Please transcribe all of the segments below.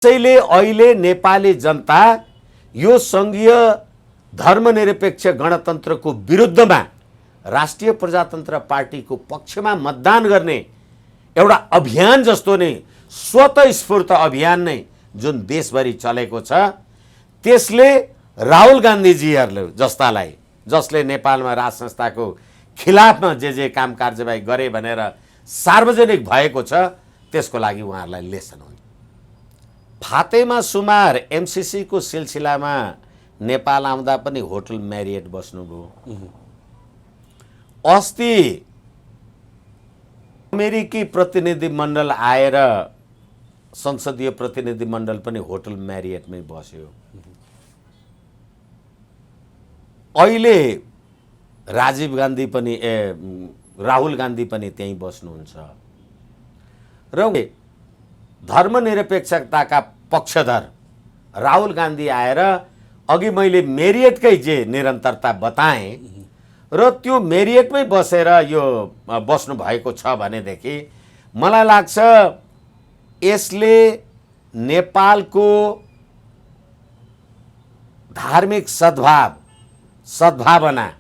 त्यसैले अहिले नेपाली जनता यो सङ्घीय धर्मनिरपेक्ष गणतन्त्रको विरुद्धमा राष्ट्रिय प्रजातन्त्र पार्टीको पक्षमा मतदान गर्ने एउटा अभियान जस्तो नै स्वतःस्फूर्त अभियान नै जुन देशभरि चलेको छ, त्यसले राहुल गान्धीजीहरूले जस्तालाई, जसले नेपालमा राज संस्थाको खिलाफमा जे काम कारबाही गरे भनेर सार्वजनिक भएको छ, त्यसको लागि उहाँहरूलाई लेसन हुन्छ। फातेमा सुमार एमसीसी को सिलसिलामा नेपाल आउँदा पनि होटल म्यारियट बस्नुभयो। अस्ति अमेरिकी प्रतिनिधिमण्डल आएर संसदीय प्रतिनिधिमण्डल पनि होटल म्यारियटमै बस्यो। अहिले राजीव गान्धी पनि राहुल गान्धी पनि त्यहीँ बस्नुहुन्छ र धर्मनिरपेक्षताका पक्षधर राहुल गान्धी आएर अघि मैले मेरियटकै जे निरन्तरता बताएँ र त्यो मेरियटमै बसेर यो बस्नु भएको छ भनेदेखि मलाई लाग्छ यसले नेपालको धार्मिक सद्भावनालाई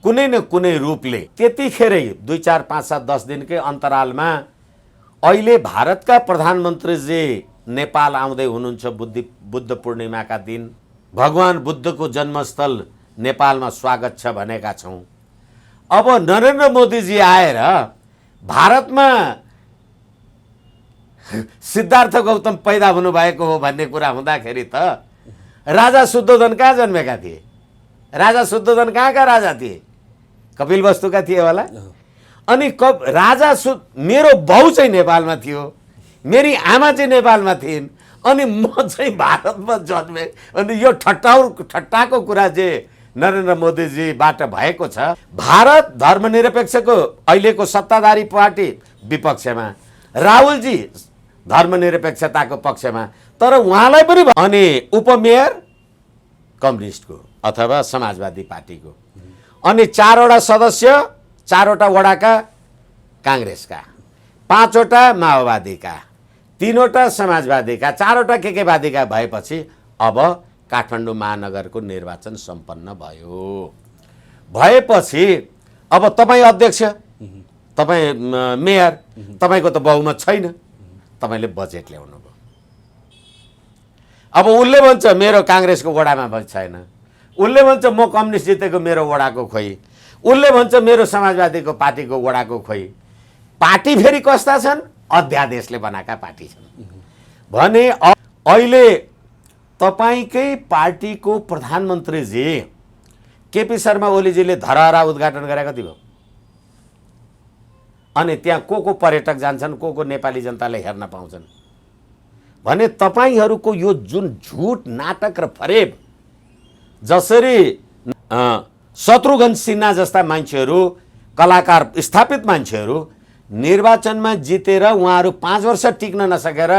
कुनै न कुनै रूपले त्यतिखेरै 2, 4, 5, 7, 10 दिनकै अन्तरालमा अहिले भारतका प्रधानमन्त्रीजी नेपाल आउँदै हुनुहुन्छ। बुद्ध पूर्णिमाका दिन भगवान बुद्धको जन्मस्थल नेपालमा स्वागत छ भनेका छौँ। अब नरेन्द्र मोदीजी आएर भारतमा सिद्धार्थ गौतम पैदा हुनुभएको हो भन्ने कुरा हुँदाखेरि त राजा शुद्धोधन कहाँ जन्मेका थिए? राजा शुद्धोधन कहाँका राजा थिए? कपिलवस्तुका थिए होला। अनि मेरो बाउ चाहिँ नेपालमा थियो, मेरी आमा चाहिँ नेपालमा थिइन्, अनि म चाहिँ भारतमा जन्मे। अनि यो ठट्टाको कुरा जे नरेन्द्र मोदीजीबाट भएको छ। भारत धर्मनिरपेक्षको अहिलेको सत्ताधारी पार्टी विपक्षमा, राहुलजी धर्मनिरपेक्षताको पक्षमा, तर उहाँलाई पनि अनि उपमेयर कम्युनिस्टको अथवा समाजवादी पार्टीको, अनि 4 वटा सदस्य 4 वटा वडाका काङ्ग्रेसका, 5 वटा माओवादीका, 3 वटा समाजवादीका, 4 वटा केकेवादीका भएपछि अब काठमाडौँ महानगरको निर्वाचन सम्पन्न भयो। भएपछि अब तपाईँ अध्यक्ष, तपाईँ मेयर, तपाईँको त बहुमत छैन, तपाईँले बजेट ल्याउनु भयो। अब उसले भन्छ मेरो काङ्ग्रेसको वडामा छैन, उसले भन्छ म कम्युनिस्ट जितेको मेरो वडाको खोइ, उसले भन्छ मेरो समाजवादीको पार्टीको वडाको खोइ। पार्टी फेरि कस्ता छन्? अध्यादेशले बनाएका पार्टी छन् भने अहिले तपाईँकै पार्टीको प्रधानमन्त्रीजी केपी शर्मा ओलीजीले धरहरा उद्घाटन गरे कति भयो? अनि त्यहाँ को पर्यटक जान्छन्, को नेपाली जनताले हेर्न पाउँछन् भने तपाईँहरूको यो जुन झुट नाटक र फरेब, जसरी शत्रुघ्न सिन्हा जस्ता मान्छेहरू, कलाकार स्थापित मान्छेहरू निर्वाचनमा जितेर उहाँहरू 5 वर्ष टिक्न नसकेर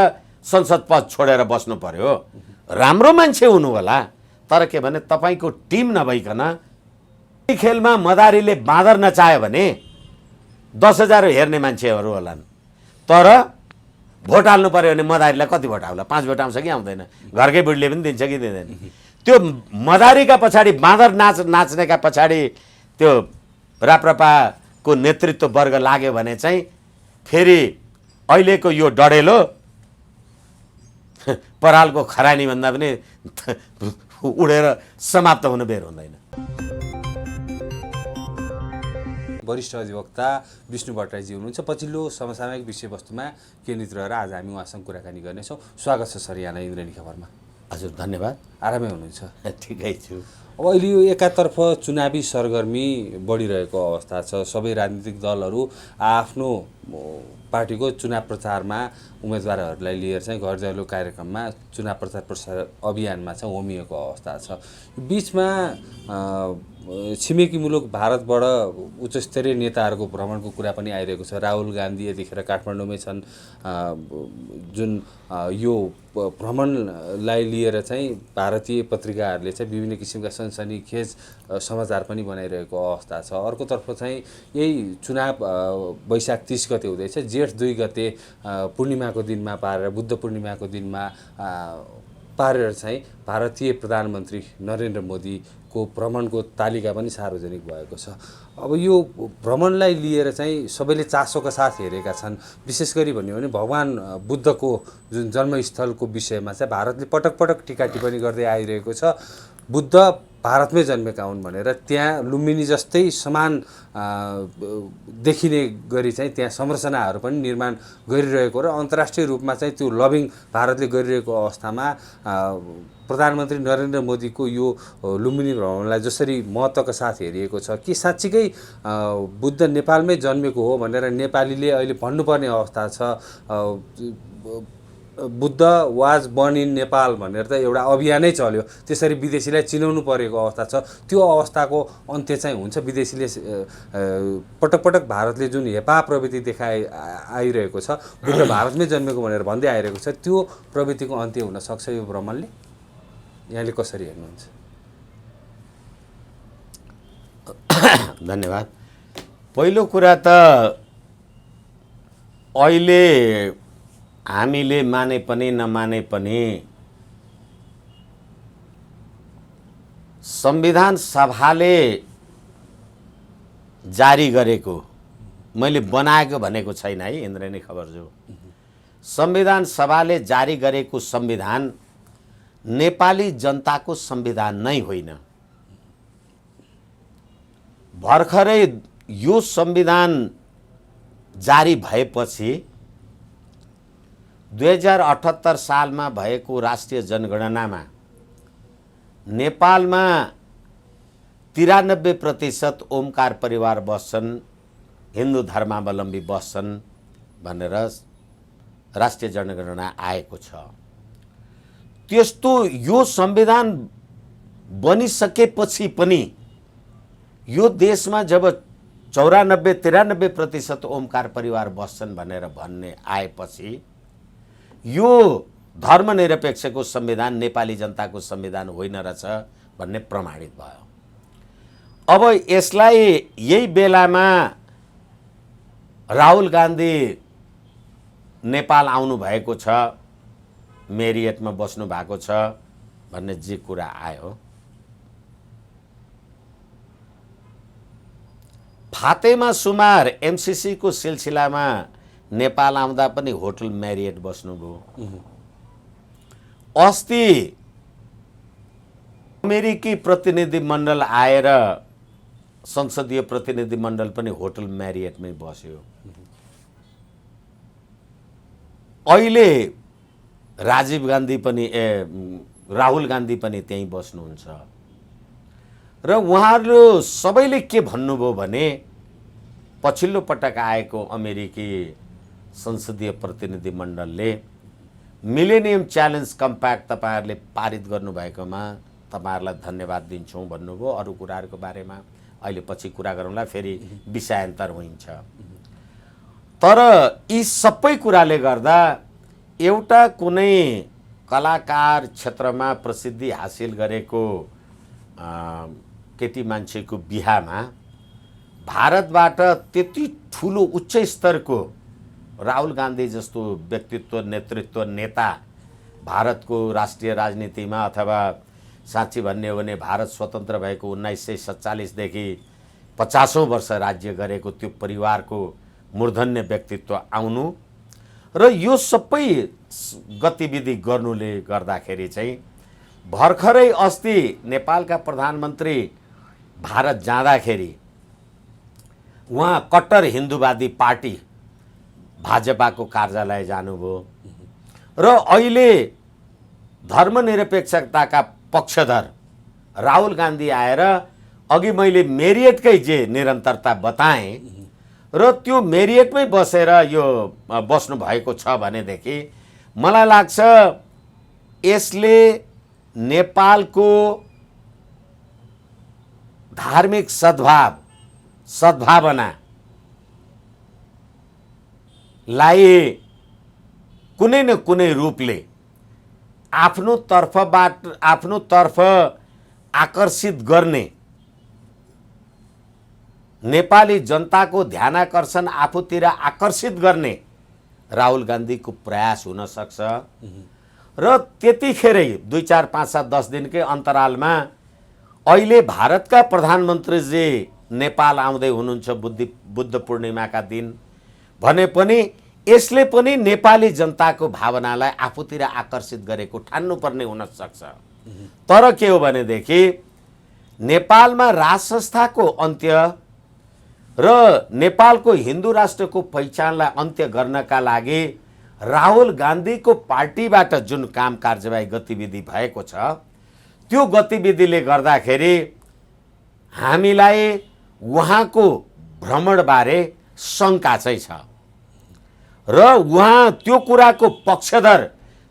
संसद पद छोडेर बस्नु पर्यो। राम्रो मान्छे हुनु होला, तर के भने तपाईँको टिम नभइकन खेलमा मदारीले बाँदर नचाह्यो भने 10,000 हेर्ने मान्छेहरू होलान्, तर भोट हाल्नु पर्यो भने मदारीलाई कति भोट आउला? 5 भोट आउँछ कि आउँदैन? घरकै बुढीले पनि दिन्छ कि दिँदैन? त्यो मदारीका पछाडि बाँदर नाच्नेका पछाडि त्यो राप्रपाको नेतृत्व वर्ग लाग्यो भने चाहिँ फेरि अहिलेको यो डडेलो परालको खरानी भन्दा पनि उडेर समाप्त हुनु बेर हुँदैन। वरिष्ठ अधिवक्ता विष्णु भट्टराईजी हुनुहुन्छ। पछिल्लो समसामयिक विषयवस्तुमा केन्द्रित रहेर आज हामी उहाँसँग कुराकानी गर्नेछौँ। स्वागत छ सर यहाँलाई इन्द्रेणी खबरमा। हजुर धन्यवाद। आरामै हुनुहुन्छ? ठिकै छु। अब अहिले यो एकातर्फ चुनावी सरगर्मी बढिरहेको अवस्था छ। सबै राजनीतिक दलहरू आफ्नो पार्टीको चुनाव प्रचारमा उम्मेदवारहरूलाई लिएर चाहिँ घर दैलो कार्यक्रममा चुनाव प्रचार अभियानमा चाहिँ होमिएको अवस्था छ। बिचमा छिमेकी मुलुक भारतबाट उच्च स्तरीय नेताहरूको भ्रमणको कुरा पनि आइरहेको छ। राहुल गान्धी यतिखेर काठमाडौँमै छन्, जुन यो भ्रमणलाई लिएर चाहिँ भारतीय पत्रिकाहरूले चाहिँ विभिन्न किसिमका सनसनीखेज समाचार पनि बनाइरहेको अवस्था छ। अर्कोतर्फ चाहिँ यही चुनाव वैशाख 30 गते हुँदैछ, जेठ 2 गते पूर्णिमाको दिनमा पारेर, बुद्ध पूर्णिमाको दिनमा पारेर चाहिँ भारतीय प्रधानमन्त्री नरेन्द्र मोदीको भ्रमणको तालिका पनि सार्वजनिक भएको छ। अब यो भ्रमणलाई लिएर चाहिँ सबैले चासोका साथ हेरेका छन्। विशेष गरी भन्यो भने भगवान बुद्धको जुन जन्मस्थलको विषयमा चाहिँ भारतले पटक पटक टिका टिप्पणी गर्दै आइरहेको छ। बुद्ध भारतमै जन्मेका हुन् भनेर, त्यहाँ लुम्बिनी जस्तै समान देखिने गरी चाहिँ त्यहाँ संरचनाहरू पनि निर्माण गरिरहेको र अन्तर्राष्ट्रिय रूपमा चाहिँ त्यो लभिङ भारतले गरिरहेको अवस्थामा प्रधानमन्त्री नरेन्द्र मोदीको यो लुम्बिनी भ्रमणलाई जसरी महत्त्वका साथ हेरिएको छ, कि साँच्चीकै बुद्ध नेपालमै जन्मेको हो भनेर नेपालीले अहिले भन्नुपर्ने अवस्था छ। Buddha was born in Nepal भनेर त एउटा अभियानै चल्यो, त्यसरी विदेशीलाई चिनाउनु परेको अवस्था छ। त्यो अवस्थाको अन्त्य चाहिँ हुन्छ। विदेशीले पटक पटक भारतले जुन हेपा प्रवृत्ति आइरहेको छ, बुद्ध भारतमै जन्मेको भनेर भन्दै आइरहेको छ, त्यो प्रवृत्तिको अन्त्य हुन सक्छ यो भ्रमणले। यहाँले कसरी हेर्नुहुन्छ? धन्यवाद। पहिलो कुरा त अहिले हामीले माने पनि नमाने पनि संविधान सभाले जारी गरेको, मैले बनाएको भनेको छैन है इन्द्रेणी खबरज्यू, संविधान सभाले जारी गरेको संविधान नेपाली जनताको संविधान नै होइन। भर्खरै यो संविधान जारी भएपछि 2078 सालमा भएको राष्ट्रिय जनगणनामा नेपालमा 93% ओमकार परिवार बस्छन्, हिन्दू धर्मावलम्बी बस्छन् भनेर राष्ट्रिय जनगणना आएको छ। त्यस्तो यो संविधान बनिसकेपछि पनि यो देशमा जब 94-93% ओमकार परिवार बस्छन् भनेर भन्ने आएपछि यो धर्मनिरपेक्षको संविधान नेपाली जनताको संविधान होइन रहेछ भन्ने प्रमाणित भयो। अब यसलाई यही बेलामा राहुल गान्धी नेपाल आउनु भएको छ, मेरियटमा बस्नु भएको छ भन्ने जे कुरा आयो, फातेमा सुमार एमसीसी को सिलसिलामा नेपाल आउँदा पनि होटल मेरियट बस्नुभयो। अस्ति अमेरिकी प्रतिनिधिमण्डल आएर संसदीय प्रतिनिधिमण्डल पनि होटल मेरियटमै बस्यो। अहिले राजीव गान्धी पनि राहुल गान्धी पनि त्यहीँ बस्नुहुन्छ र उहाँहरू सबैले के भन्नुभयो भने पछिल्लो पटक आएको अमेरिकी संसदीय प्रतिनिधिमण्डलले मिलेनियम च्यालेन्ज कम्प्याक्ट तपाईहरुले पारित गर्नुभएकोमा तपाईहरुलाई धन्यवाद दिन्छौं भन्नुभयो। अरु कुराहरुको बारेमा अहिले पछि कुरा गरौँला, फेरि विषयान्तर हुन्छ। तर यी सबै कुराले गर्दा एउटा कुनै कलाकार क्षेत्रमा प्रसिद्धि हासिल गरेको केटी मान्छेको बिहामा भारतबाट त्यति ठुलो उच्च स्तरको राहुल गान्धी जस्तो व्यक्तित्व, नेतृत्व, नेता भारतको राष्ट्रिय राजनीतिमा अथवा साँच्ची भन्ने हो भने भारत स्वतन्त्र भएको 1947 देखि 50औं वर्ष राज्य गरेको त्यो परिवारको मूर्धन्य व्यक्तित्व आउनु र यो सबै गतिविधि गर्नुले गर्दाखेरि चाहिँ भर्खरै अस्ति नेपालका प्रधानमन्त्री भारत जाँदाखेरि उहाँ कट्टर हिन्दूवादी पार्टी भाजपाको कार्यालय जानुभयो र अहिले धर्मनिरपेक्षताका पक्षधर राहुल गान्धी आएर अघि मैले मेरियटकै जे निरन्तरता बताएँ र त्यो मेरियटमै बसेर यो बस्नु भएको छ भनेदेखि मलाई लाग्छ यसले नेपालको धार्मिक सद्भावनालाई कुनै न कुनै रूपले आफ्नो तर्फ आकर्षित गर्ने, नेपाली जनताको ध्यानाकर्षण आफूतिर आकर्षित गर्ने राहुल गान्धीको प्रयास हुन सक्छ। र त्यतिखेरै 2, 4, 5, 7, 10 दिनकै अन्तरालमा अहिले भारतका प्रधानमन्त्रीजी नेपाल आउँदै हुनुहुन्छ बुद्ध पूर्णिमाका दिन भने पनि यसले पनि नेपाली जनताको भावनालाई आफूतिर आकर्षित गरेको ठान्नुपर्ने हुन सक्छ। तर के हो भनेदेखि नेपालमा राज संस्थाको अन्त्य र नेपालको हिन्दू राष्ट्रको पहिचानलाई अन्त्य गर्नका लागि राहुल गान्धीको पार्टीबाट जुन काम कारबाही गतिविधि भएको छ त्यो गतिविधिले गर्दाखेरि हामीलाई उहाँको भ्रमणबारे शङ्का चाहिँ छ र उहाँ त्यो कुराको पक्षधर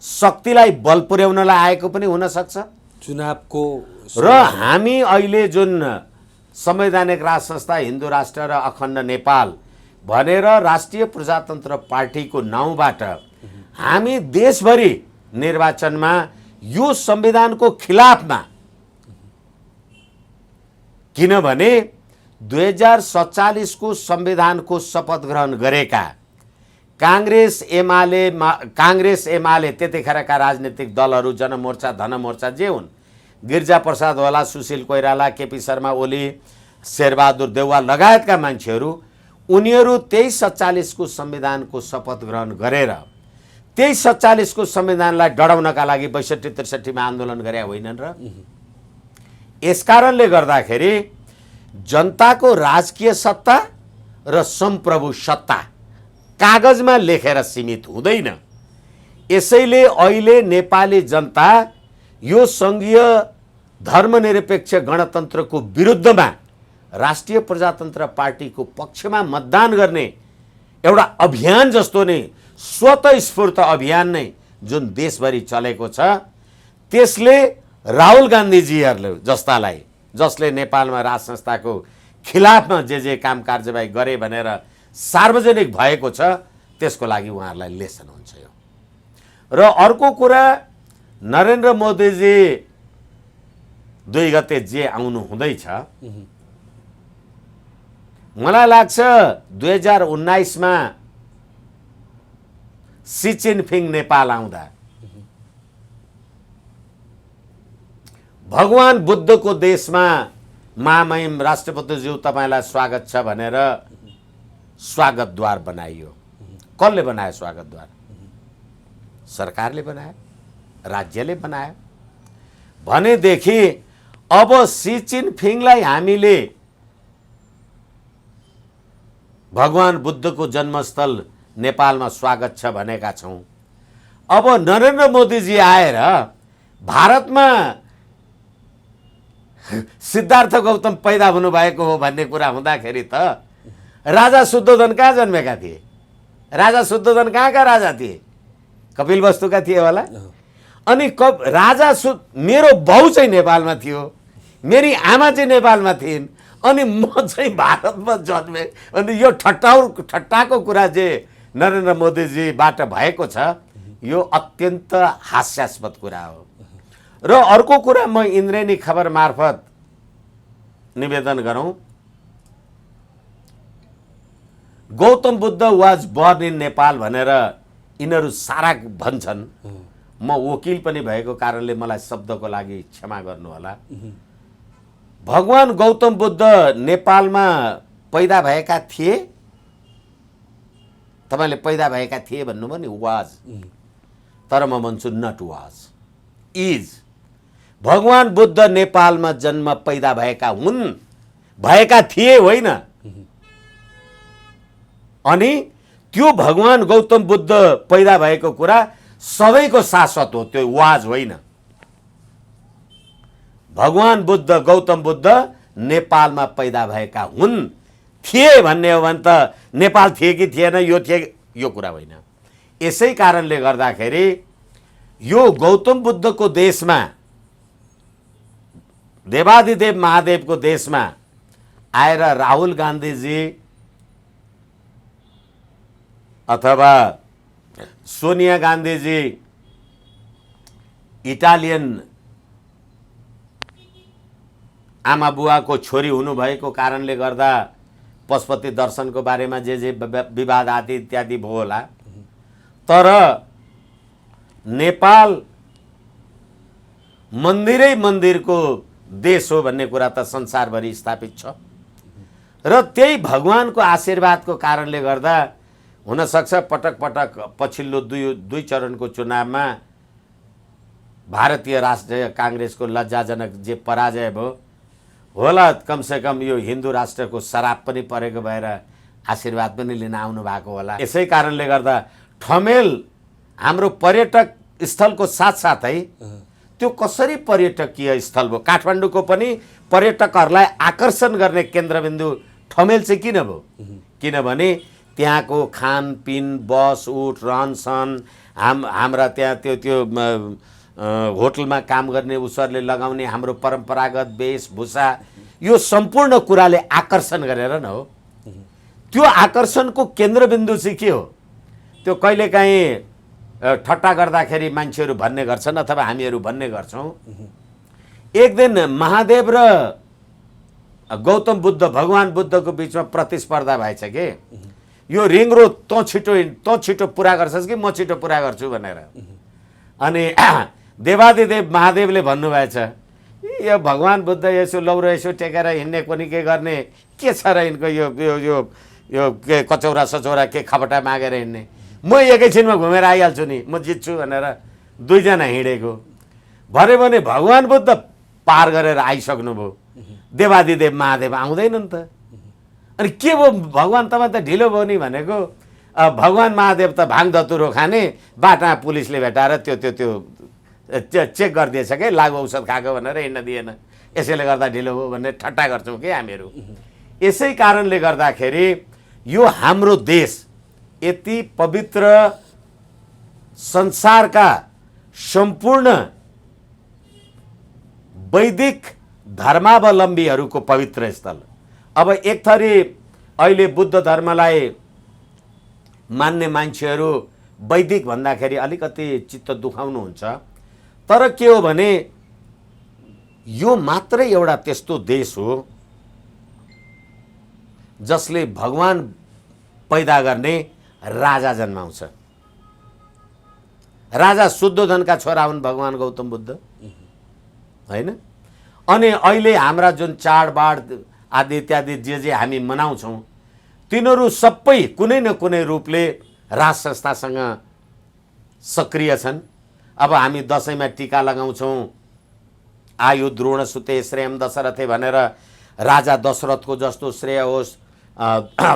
शक्तिलाई बल पुर्याउनलाई आएको पनि हुन सक्छ चुनावको। र हामी अहिले जुन संवैधानिक राज संस्था हिन्दू राष्ट्र र अखण्ड नेपाल भनेर राष्ट्रिय प्रजातन्त्र पार्टीको नाउँबाट हामी देशभरि निर्वाचनमा यो संविधानको खिलाफमा, किनभने 2047 को संविधानको शपथ ग्रहण गरेका कांग्रेस एमाले त्यतिखेरका राजनीतिक दलहरू, जनमोर्चा, धनमोर्चा जे हुन्, गिरिजा प्रसाद होला, सुशील कोइराला, केपी शर्मा ओली, शेरबहादुर देउवा लगायतका मान्छेहरू, उनीहरू 2347 को संविधानको शपथ ग्रहण गरेर 2347 को संविधानलाई डढाउनका लागि 62-63 मा आन्दोलन गरे होइनन् र यसकारणले गर्दाखेरि जनताको राजकीय सत्ता र संप्रभु सत्ता कागजमा लेखेर सीमित हुँदैन। यसैले अहिले नेपाली जनता यो संघीय धर्मनिरपेक्ष गणतन्त्रको विरुद्धमा राष्ट्रिय प्रजातन्त्र पार्टीको पक्षमा मतदान गर्ने एउटा अभियान जस्तो नै स्वतःस्फूर्त अभियान नै जुन देशभरि चलेको छ, त्यसले राहुल गान्धीजीहरूले जस्तालाई, जसले नेपालमा राज संस्थाको खिलाफमा जे काम कारबाही गरे भनेर सार्वजनिक भएको छ, त्यसको लागि उहाँहरूलाई लेसन हुन्छ यो। र अर्को कुरा, नरेन्द्र मोदीजी 2 गते जे आउनु हुँदैछ, मलाई लाग्छ 2019 मा सी जिनपिङ नेपाल आउँदा भगवान बुद्धको देशमा महामहिम राष्ट्रपतिज्यू तपाईँलाई स्वागत छ भनेर स्वागतद्वार बनाइयो। कसले बनायो स्वागतद्वार? सरकारले बनायो, राज्यले बनायो। भनेदेखि अब सी जिनपिङलाई हामीले भगवान बुद्धको जन्मस्थल नेपालमा स्वागत छ भनेका छौँ। अब नरेन्द्र मोदीजी आएर भारतमा सिद्धार्थ गौतम पैदा हुनुभएको हो भन्ने कुरा हुँदाखेरि त राजा शुद्धोधन कहाँ जन्मेका थिए? राजा शुद्धोधन कहाँका राजा थिए? कपिलवस्तुका थिए होला। अनि मेरो बाउ चाहिँ नेपालमा थियो, मेरी आमा चाहिँ नेपालमा थिइन्, अनि म चाहिँ भारतमा जन्मे। अनि यो ठट्टाको कुरा जे नरेन्द्र मोदीजीबाट भएको छ, यो अत्यन्त हास्यास्पद कुरा हो। र अर्को कुरा, म इन्द्रेणी खबर मार्फत निवेदन गरौँ, Gautam Buddha was born in Nepal भनेर यिनीहरू सारा भन्छन्। म वकिल पनि भएको कारणले मलाई शब्दको लागि क्षमा गर्नु होला। भगवान गौतम बुद्ध नेपालमा पैदा भएका थिए? तपाईँले पैदा भएका थिए भन्नुभयो नि, वाज। तर म भन्छु नट वाज, इज। भगवान बुद्ध नेपालमा जन्म पैदा भएका हुन्, भएका थिए होइन। अनि त्यो भगवान गौतम बुद्ध पैदा भएको कुरा सबैको शाश्वत हो, त्यो वाज होइन। भगवान बुद्ध, गौतम बुद्ध नेपालमा पैदा भएका हुन्। थिए भन्ने हो भने त नेपाल थिए कि थिएन यो कुरा होइन। यसै कारणले गर्दाखेरि यो गौतम बुद्धको देशमा देवादिदेव महादेवको देशमा आएर राहुल गान्धीजी अथवा सोनिया गान्धीजी इटालियन आमा बुवाको छोरी हुनुभएको कारणले गर्दा पशुपति दर्शनको बारेमा जे विवाद आदि इत्यादि भयो होला। तर नेपाल मन्दिरै मन्दिरको देश हो भन्ने कुरा त संसारभरि स्थापित छ र त्यही भगवानको आशीर्वादको कारणले गर्दा हुनसक्छ पटक पटक पछिल्लो दुई चरणको चुनावमा भारतीय राष्ट्रिय काङ्ग्रेसको लज्जाजनक जे पराजय भयो होला, कमसेकम यो हिन्दू राष्ट्रको शराब पनि परेको भएर आशीर्वाद पनि लिन आउनु भएको होला। यसै कारणले गर्दा ठमेल हाम्रो पर्यटक स्थलको साथसाथै त्यो कसरी पर्यटकीय स्थल भयो, काठमाडौँको पनि पर्यटकहरूलाई आकर्षण गर्ने केन्द्रबिन्दु ठमेल चाहिँ किन भयो? किनभने त्यहाँको खानपिन, बस उठ रहनसहन, हाम्रा त्यहाँ त्यो होटलमा काम गर्ने उसहरूले लगाउने हाम्रो परम्परागत वेशभूषा, यो सम्पूर्ण कुराले आकर्षण गरेर न हो। त्यो आकर्षणको केन्द्रबिन्दु चाहिँ के हो? त्यो कहिलेकाहीँ ठट्टा गर्दाखेरि मान्छेहरू भन्ने गर्छन् अथवा हामीहरू भन्ने गर्छौँ, एक दिन महादेव र गौतम बुद्ध भगवान बुद्धको बिचमा प्रतिस्पर्धा भएछ कि यो रिङ रोड तँ छिटो पुरा गर्छस् कि म छिटो पुरा गर्छु भनेर। अनि देवादिदेव महादेवले भन्नुभएछ यो भगवान बुद्ध यसो लौरो यसो टेकेर हिँड्ने पनि के गर्ने, के छ र यिनको यो यो यो यो के कचौरा सचौरा के खपटा मागेर हिँड्ने, म एकैछिनमा घुमेर आइहाल्छु नि, म जित्छु भनेर दुईजना हिँडेको। भरे भने भगवान बुद्ध पार गरेर आइसक्नुभयो, देवादिदेव महादेव आउँदैनन् त। अनि के भयो भगवान तपाईँ त ढिलो भयो नि भनेको, भगवान महादेव त भाङ धतुरो खाने, बाटा पुलिसले भेटाएर त्यो त्यो त्यो चेक गरिदिएछ कि लागु औषध खाएको भनेर हिँड्न दिएन, यसैले गर्दा ढिलो भयो भनेर ठट्टा गर्छौँ कि हामीहरू। यसै कारणले गर्दाखेरि यो हाम्रो देश यति पवित्र, संसारका सम्पूर्ण वैदिक धर्मावलम्बीहरूको पवित्र स्थल। अब एक थरी अहिले बुद्ध धर्मलाई मान्ने मान्छेहरू वैदिक भन्दाखेरि अलिकति चित्त दुखाउनुहुन्छ, तर के हो भने यो मात्रै एउटा त्यस्तो देश हो जसले भगवान पैदा गर्ने राजा जन्माउँछ। राजा शुद्धोधनका छोरा हुन् भगवान गौतम बुद्ध, होइन? अनि अहिले हाम्रा जुन चाडबाड आदि इत्यादि जे हामी मनाउँछौँ तिनीहरू सबै कुनै न कुनै रूपले राज संस्थासँग सक्रिय छन्। अब हामी दसैँमा टीका लगाउँछौँ, आयु द्रोण सुते श्रेयम दशरथे भनेर राजा दशरथको जस्तो श्रेय होस्,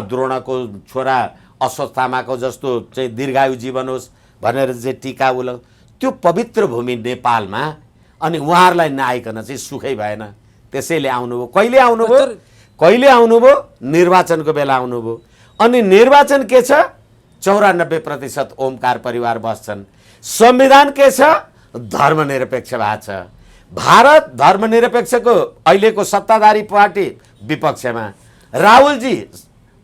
द्रोणको छोरा अश्वत्थामाको जस्तो चाहिँ दीर्घायु जीवन होस् भनेर चाहिँ टीका उल, त्यो पवित्र भूमि नेपालमा, अनि उहाँहरूलाई नआइकन चाहिँ सुखै भएन। त्यसैले आउनुभयो। कहिले आउनुभयो? कहिले आउनुभयो? निर्वाचनको बेला आउनुभयो। अनि निर्वाचन के छ? 94% ओमकार परिवार बस्छन्। संविधान के छ? धर्मनिरपेक्ष भएको छ। भारत धर्मनिरपेक्षको अहिलेको सत्ताधारी पार्टी विपक्षमा, राहुलजी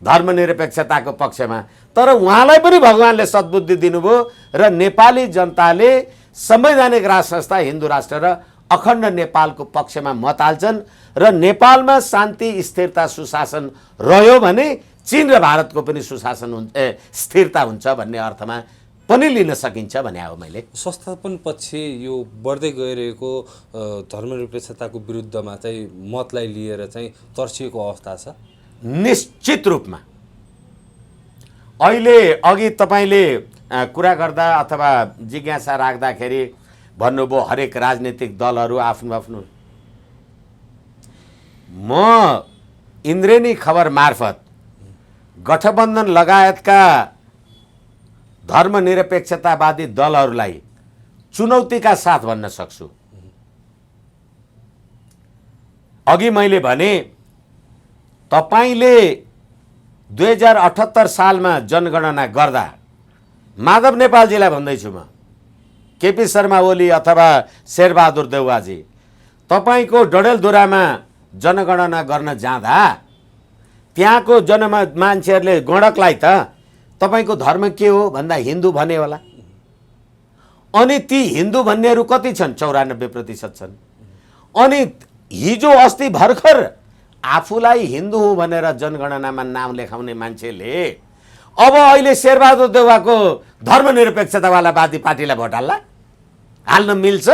धर्मनिरपेक्षताको पक्षमा, तर उहाँलाई पनि भगवानले सद्बुद्धि दिनुभयो र नेपाली जनताले संवैधानिक राज संस्था हिन्दू राष्ट्र र अखण्ड नेपालको पक्षमा मत हाल्छन् र नेपालमा शान्ति स्थिरता सुशासन रह्यो भने चीन र भारतको पनि सुशासन स्थिरता हुन्छ भन्ने अर्थमा पनि लिन सकिन्छ भने हो। मैले संस्थापन पछि यो बढ्दै गइरहेको धर्मनिरपेक्षताको विरुद्धमा चाहिँ मतलाई लिएर चाहिँ तर्सिएको अवस्था छ। निश्चित रूपमा अहिले अघि तपाईँले कुरा गर्दा अथवा जिज्ञासा राख्दाखेरि भन्नुभयो हरेक राजनीतिक दलहरू आफ्नो आफ्नो। म इन्द्रेणी खबर मार्फत गठबन्धन लगायतका धर्मनिरपेक्षतावादी दलहरूलाई चुनौतीका साथ भन्न सक्छु। अघि मैले भने तपाईँले 2078 सालमा जनगणना गर्दा, माधव नेपालजीलाई भन्दैछु म, केपी शर्मा ओली अथवा शेरबहादुर देउवाजी, तपाईँको डडेलधुरामा जनगणना गर्न जाँदा त्यहाँको मान्छेहरूले गणकलाई त तपाईँको धर्म के हो भन्दा हिन्दू भने होला। अनि ती हिन्दू भन्नेहरू कति छन्? 94% छन्। अनि हिजो अस्ति भर्खर आफूलाई हिन्दू हुँ भनेर जनगणनामा नाम लेखाउने मान्छेले अब अहिले शेरबहादुर देउवाको धर्मनिरपेक्षतावाला वादी पार्टीलाई भोट हाल्न मिल्छ?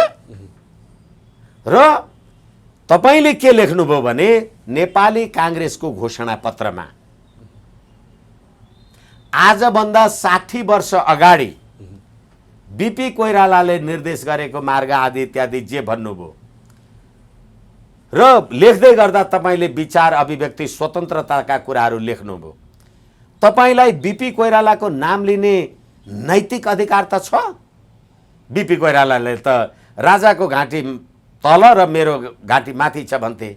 र तपाईँले के लेख्नुभयो भने नेपाली काङ्ग्रेसको घोषणा पत्रमा आजभन्दा 60 वर्ष अगाडि बीपी कोइरालाले निर्देश गरेको मार्ग आदि इत्यादि जे भन्नुभयो र लेख्दै गर्दा तपाईँले विचार अभिव्यक्ति स्वतन्त्रताका कुराहरू लेख्नुभयो। तपाईँलाई बीपी कोइरालाको नाम लिने नैतिक अधिकार त छ? बीपी कोइरालाले त राजाको घाँटी तल र मेरो घाँटी माथि छ भन्थे,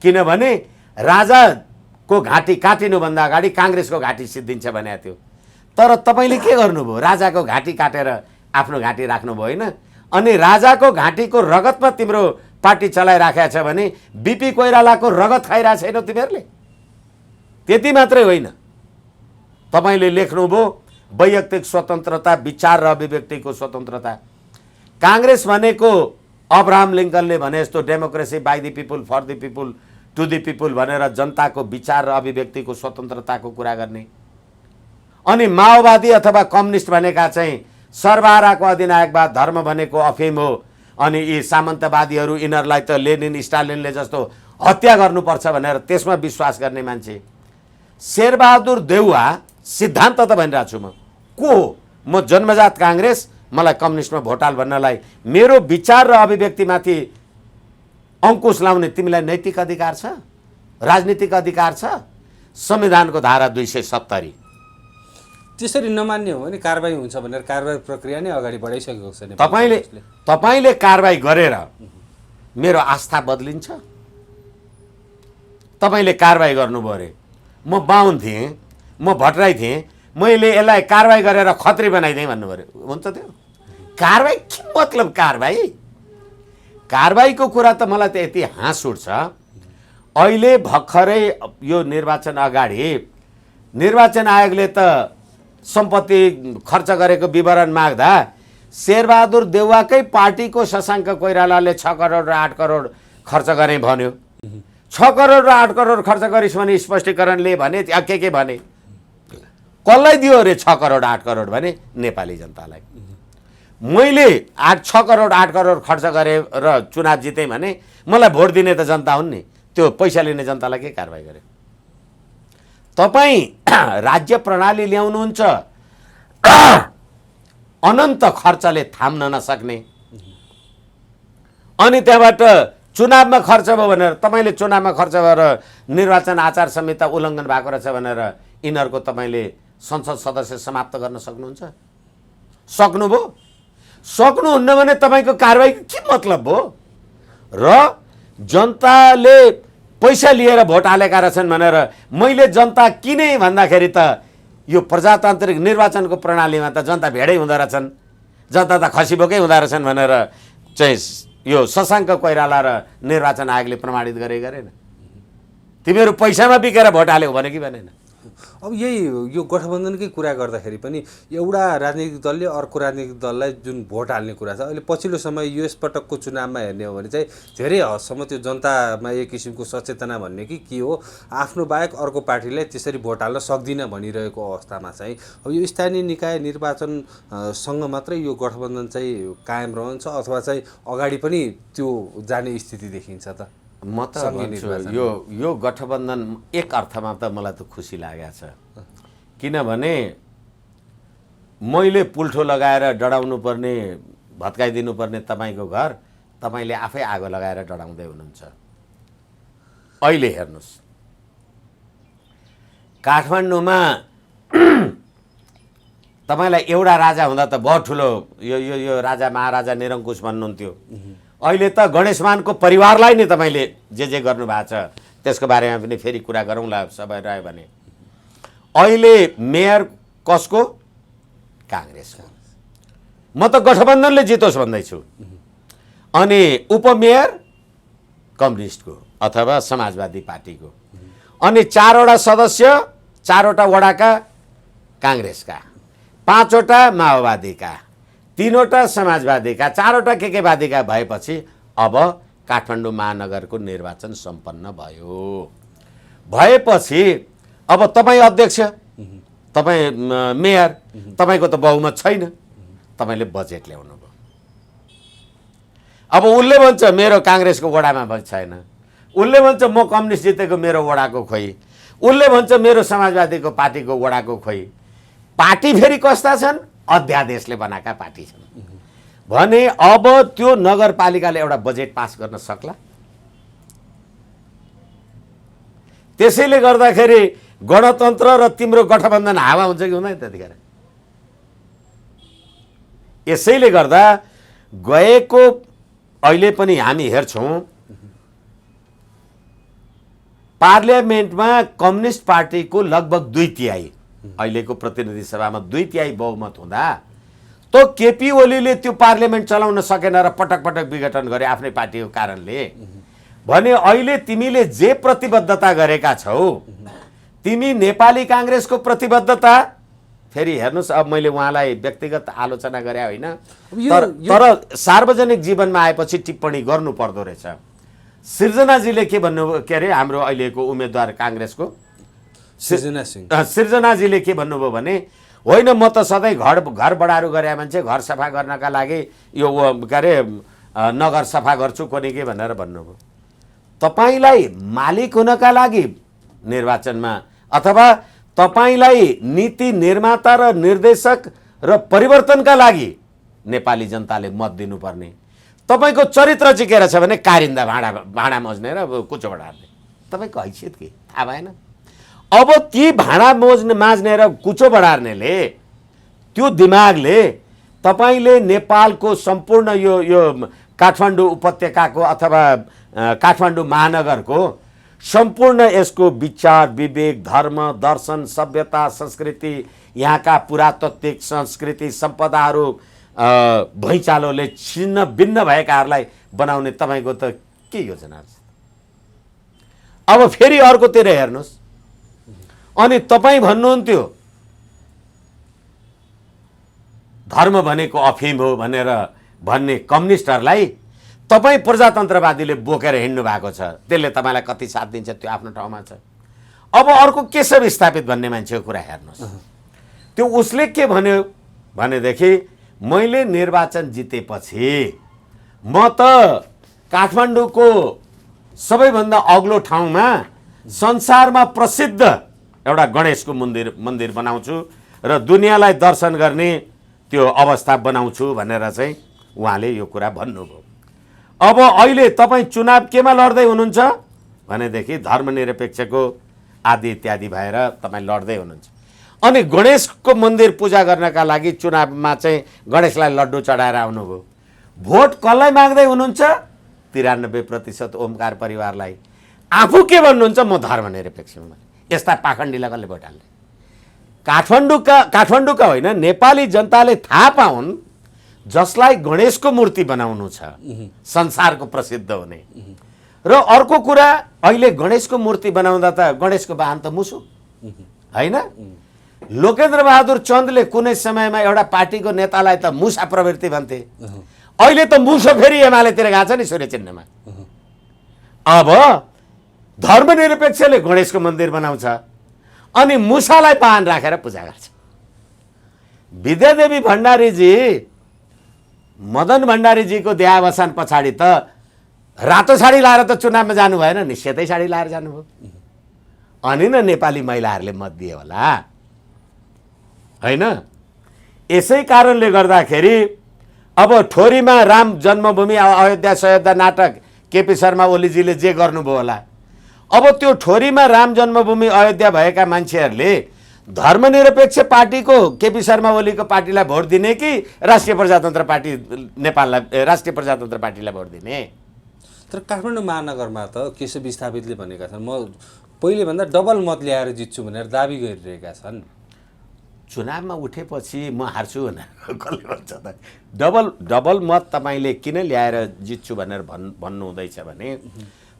किनभने राजाको घाँटी काटिनुभन्दा अगाडि काङ्ग्रेसको घाँटी सिद्धिन्छ भनेको थियो। तर तपाईँले के गर्नुभयो? राजाको घाँटी काटेर आफ्नो घाँटी राख्नुभयो होइन? अनि राजाको घाँटीको रगतमा तिम्रो पार्टी चलाइराखेको छ भने बीपी कोइरालाको रगत खाइरहेको छैनौ तिमीहरूले? त्यति मात्रै होइन, तपाईँले लेख्नुभयो वैयक्तिक स्वतन्त्रता, विचार र अभिव्यक्तिको स्वतन्त्रता। काङ्ग्रेस भनेको अब्राहम लिङ्कनले भने जस्तो democracy by the people for the people to the people भनेर जनताको विचार र अभिव्यक्तिको स्वतन्त्रताको कुरा गर्ने। अनि माओवादी अथवा कम्युनिस्ट भनेका चाहिँ सर्वहाराको अधिनायकवाद, धर्म भनेको अफिम हो, अनि यी सामन्तवादीहरू यिनीहरूलाई त लेनिन स्टालिनले जस्तो हत्या गर्नुपर्छ भनेर त्यसमा विश्वास गर्ने मान्छे। शेरबहादुर देउवा सिद्धान्त त भनिरहेको छु म को हो? म जन्मजात काङ्ग्रेस, मलाई कम्युनिस्टमा भोट हाल भन्नलाई मेरो विचार र अभिव्यक्तिमाथि अङ्कुश लाउने तिमीलाई नैतिक अधिकार छ? राजनीतिक अधिकार छ? संविधानको धारा 270। त्यसरी नमान्ने हो भने कारबाही हुन्छ भनेर कारबाही प्रक्रिया नै अगाडि बढाइसकेको छ। तपाईँले कारबाही गरेर मेरो आस्था बदलिन्छ? तपाईँले कारबाही गर्नुभयो अरे, म बाहुन थिएँ, म भट्टराई थिएँ, मैले यसलाई कारबाही गरेर खत्री बनाइदिएँ भन्नु पऱ्यो, हुन्छ त्यो? कारबाही के मतलब? कारबाहीको कुरा त मलाई त यति हाँस उठ्छ। अहिले भर्खरै यो निर्वाचन अगाडि निर्वाचन आयोगले त सम्पत्ति खर्च गरेको विवरण माग्दा शेरबहादुर देउवाकै पार्टीको शशाङ्क कोइरालाले 6 करोड र 8 करोड खर्च गरे भन्यो। 6 करोड र 8 करोड खर्च गरिस् भने स्पष्टीकरणले भने के भने कसलाई दियो अरे 6 करोड 8 करोड भने? नेपाली जनतालाई। मैले 6 करोड 8 करोड खर्च गरेँ र चुनाव जितेँ भने मलाई भोट दिने त जनता हुन् नि, त्यो पैसा लिने जनतालाई के कारबाही गरे? तपाईँ राज्य प्रणाली ल्याउनुहुन्छ अनन्त खर्चले थाम्न नसक्ने, अनि त्यहाँबाट चुनावमा खर्च भयो भनेर तपाईँले चुनावमा खर्च गरेर निर्वाचन आचार संहिता उल्लङ्घन भएको रहेछ भनेर यिनीहरूको तपाईँले संसद सदस्य समाप्त गर्न सक्नुहुन्छ? सक्नुभयो? सक्नुहुन्न भने तपाईँको कारबाहीको के मतलब हो? र जनताले पैसा लिएर भोट हालेका रहेछन् भनेर मैले जनता किने भन्दाखेरि त यो प्रजातान्त्रिक निर्वाचनको प्रणालीमा त जनता भेडै हुँदो रहेछन्, जनता त खसीबोकै हुँदो रहेछन् भनेर चाहिँ यो शशाङ्क कोइराला र निर्वाचन आयोगले प्रमाणित गरेन। तिमीहरू पैसामा बिकेर भोट हाल्यौ भने कि भनेन? अब यो गठबन्धनकै कुरा गर्दाखेरि पनि एउटा राजनीतिक दलले अर्को राजनीतिक दललाई जुन भोट हाल्ने कुरा छ, अहिले पछिल्लो समय यस पटकको चुनावमा हेर्ने हो भने चाहिँ धेरै हदसम्म त्यो जनतामा एक किसिमको सचेतना भन्ने कि के हो, आफ्नो बाहेक अर्को पार्टीलाई त्यसरी भोट हाल्न सक्दिन भनिरहेको अवस्थामा चाहिँ अब यो स्थानीय निकाय निर्वाचनसँग मात्रै यो गठबन्धन चाहिँ कायम रहन्छ अथवा चाहिँ अगाडि पनि त्यो जाने स्थिति देखिन्छ त? म त भन्छु यो गठबन्धन एक अर्थमा त मलाई त खुसी लागेको छ, किनभने मैले पुल्ठो लगाएर डढाउनु पर्ने, भत्काइदिनु पर्ने तपाईँको घर तपाईँले आफै आगो लगाएर डढाउँदै हुनुहुन्छ। अहिले हेर्नुहोस्, काठमाडौँमा तपाईँलाई एउटा राजा हुँदा त बहुत ठुलो यो राजा महाराजा निरङ्कुश भन्नुहुन्थ्यो। अहिले त गणेशमानको परिवारलाई नै तपाईँले जे गर्नुभएको छ त्यसको बारेमा पनि फेरि कुरा गरौँला सबै रह्यो भने। अहिले मेयर कसको? काङ्ग्रेसको। म त गठबन्धनले जितोस् भन्दैछु। अनि उपमेयर कम्युनिस्टको अथवा समाजवादी पार्टीको, अनि 4वटा सदस्य 4वटा वडाका काङ्ग्रेसका, 5वटा माओवादीका, 3वटा समाजवादीका, 4वटा केकेवादीका भएपछि अब काठमाडौँ महानगरको निर्वाचन सम्पन्न भयो। भएपछि अब तपाईँ अध्यक्ष, तपाईँ मेयर, तपाईँको त बहुमत छैन, तपाईँले बजेट ल्याउनु भयो। अब उसले भन्छ मेरो काङ्ग्रेसको वडामा छैन, उसले भन्छ म कम्युनिस्ट जितेको मेरो वडाको खोइ, उसले भन्छ मेरो समाजवादीको पार्टीको वडाको खोइ। पार्टी फेरि कस्ता छन्? अध्यादेशले बनाएका पार्टी छन् भने अब त्यो नगरपालिकाले एउटा बजेट पास गर्न सक्ला? त्यसैले गर्दाखेरि गणतन्त्र र तिम्रो गठबन्धन हावा हुन्छ कि हुँदैन त्यतिखेर? यसैले गर्दा गएको अहिले पनि हामी हेर्छौँ पार्लियामेन्टमा कम्युनिस्ट पार्टीको लगभग 2/3 अहिलेको प्रतिनिधि सभामा 2/3 बहुमत हुँदा तो केपी ओलीले त्यो पार्लियामेन्ट चलाउन सकेन र पटक पटक विघटन गरे आफ्नै पार्टीको कारणले। भने अहिले तिमीले जे प्रतिबद्धता गरेका छौ, तिमी नेपाली काङ्ग्रेसको प्रतिबद्धता, फेरि हेर्नुहोस् अब मैले उहाँलाई व्यक्तिगत आलोचना गरे होइन, तर सार्वजनिक जीवनमा आएपछि टिप्पणी गर्नु पर्दो रहेछ। सृजनाजीले के भन्नु, के अरे हाम्रो अहिलेको उम्मेदवार काङ्ग्रेसको सृजनाजीले के भन्नुभयो भने होइन म त सधैँ घर बढारू गरे मान्छे, घर सफा गर्नका लागि यो के अरे नगर सफा गर्छु कोनी के भनेर भन्नुभयो। तपाईलाई मालिक हुनका लागि निर्वाचनमा अथवा तपाईलाई नीति निर्माता र निर्देशक र परिवर्तनका लागि नेपाली जनताले मत दिनुपर्ने। तपाईको चरित्र चाहिँ के रहेछ भने कारिन्दा भाँडा मज्ने र कुचो बढार्ने। तपाईको हैसियत के थाहा भएन? अब ती भाँडा माझ्ने र कुचो बढार्नेले त्यो दिमागले तपाईले नेपालको सम्पूर्ण यो काठमाडौँ उपत्यकाको अथवा काठमाडौँ महानगरको सम्पूर्ण यसको विचार विवेक धर्म दर्शन सभ्यता संस्कृति यहाँका पुरातात्विक संस्कृति सम्पदाहरू भैँचालोले छिन्न भिन्न भएकाहरूलाई बनाउने तपाईको त के योजना छ? अब फेरि अर्कोतिर हेर्नुहोस्, अनि तपाईँ भन्नुहुन्थ्यो धर्म भनेको अफिम हो भनेर भन्ने कम्युनिस्टहरूलाई तपाईँ प्रजातन्त्रवादीले बोकेर हिँड्नु भएको छ। त्यसले तपाईँलाई कति साथ दिन्छ त्यो आफ्नो ठाउँमा छ। अब अर्को केशव स्थापित भन्ने मान्छेको कुरा हेर्नुहोस्, त्यो उसले के भन्यो भनेदेखि मैले निर्वाचन जितेपछि म त काठमाडौँको सबैभन्दा अग्लो ठाउँमा संसारमा प्रसिद्ध एउटा गणेशको मन्दिर बनाउँछु र दुनियाँलाई दर्शन गर्ने त्यो अवस्था बनाउँछु भनेर चाहिँ उहाँले यो कुरा भन्नुभयो। अब अहिले तपाईँ चुनाव केमा लड्दै हुनुहुन्छ भनेदेखि धर्मनिरपेक्षको आदि इत्यादि भएर तपाईँ लड्दै हुनुहुन्छ। अनि गणेशको मन्दिर पूजा गर्नका लागि चुनावमा चाहिँ गणेशलाई लड्डु चढाएर आउनुभयो। भोट कसलाई माग्दै हुनुहुन्छ? 93% ओमकार परिवारलाई। आफू के भन्नुहुन्छ? म धर्मनिरपेक्ष हुँ। यस्ता पाखण्डीलाई कसले भोट हाल्ने? काठमाडौँका होइन नेपाली जनताले थाहा पाउन् जसलाई गणेशको मूर्ति बनाउनु छ संसारको प्रसिद्ध हुने। र अर्को कुरा अहिले गणेशको मूर्ति बनाउँदा त गणेशको वाहन त मुसो होइन। लोकेन्द्र बहादुर चन्दले कुनै समयमा एउटा पार्टीको नेतालाई त मुसा प्रवृत्ति भन्थे। अहिले त मुसो फेरि एमालेतिर गएको छ नि सूर्य चिन्हमा। अब धर्मनिरपेक्षले गणेशको मन्दिर बनाउँछ अनि मुसालाई पान राखेर पूजा गर्छ। विद्यादेवी भण्डारीजी मदन भण्डारीजीको देहावसान पछाडि त रातो साडी लाएर त चुनावमा जानु भएन नि, सेतै साडी लाएर जानुभयो। अनि न नेपाली महिलाहरूले मत दिए होला होइन। यसै कारणले गर्दाखेरि अब ठोरीमा राम जन्मभूमि अयोध्या सयोध्या नाटक केपी शर्मा ओलीजीले जे गर्नुभयो होला, अब त्यो ठोरीमा राम जन्मभूमि अयोध्या भएका मान्छेहरूले धर्मनिरपेक्ष पार्टीको केपी शर्मा ओलीको पार्टीलाई भोट दिने कि राष्ट्रिय प्रजातन्त्र पार्टी नेपाललाई राष्ट्रिय प्रजातन्त्र पार्टीलाई भोट दिने? तर काठमाडौँ महानगरमा त केशव विस्थापितले भनेका छन् म पहिलेभन्दा डबल मत ल्याएर जित्छु भनेर दाबी गरिरहेका छन्। चुनावमा उठेपछि म हार्छु भनेर कसले भन्छ त? डबल मत तपाईँले किन ल्याएर जित्छु भनेर भन्नु हुँदैछ भने